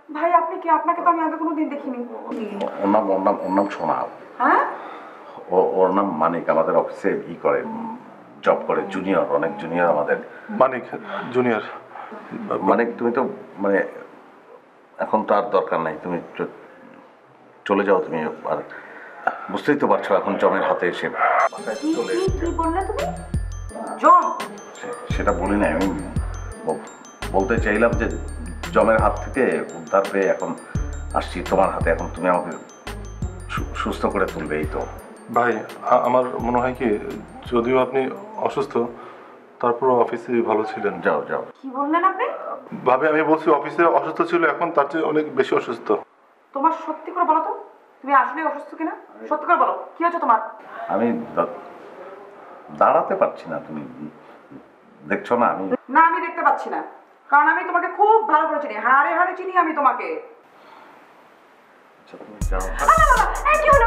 ভাই আপনি কি? আপনাকে তো আমি আগে কোনোদিন দেখিনি। ওর নাম সোনা। হ্যাঁ, ওর নাম মানিক, আমাদের অফিসে করে, জব করে, জুনিয়র, অনেক জুনিয়র আমাদের। মানিক জুনিয়র। মানিক তুমি তো মানে এখন তো আর দরকার নাই, তুমি চলে যাও তুমি। আর বুঝতেই তো পারছো এখন জমের হাতে এসে কি বললে তুমি? জম? সেটা বলি না আমি, বলতে চাইলাম যে জমের হাত থেকে উদ্ধার পেয়ে এখন আসছি তোমার হাতে, এখন তুমি আমাকে সুস্থ করে তুলবে, এই তো। ভাই আমার মনে হয় কি, যদিও আপনি অসুস্থ তারপর অফিসে ভালো ছিলেন। যাও যাও। কি বললেন আপনি? ভাবে আমি বলছি অফিসে অসুস্থ ছিল, এখন তার চেয়ে অনেক বেশি অসুস্থ। তোমার সত্যি করে বলো তো, তুমি আসলে অসুস্থ কিনা? সত্যি করে বলো, কি হচ্ছে তোমার? আমি দাঁড়াতে পারছি না, তুমি দেখছো না আমি। না, আমি দেখতে পাচ্ছি না, কারণ আমি তোমাকে খুব ভালো করে চিনি, হাড়ে হাড়ে চিনি আমি তোমাকে। আচ্ছা তুমি যাও। কি হলো?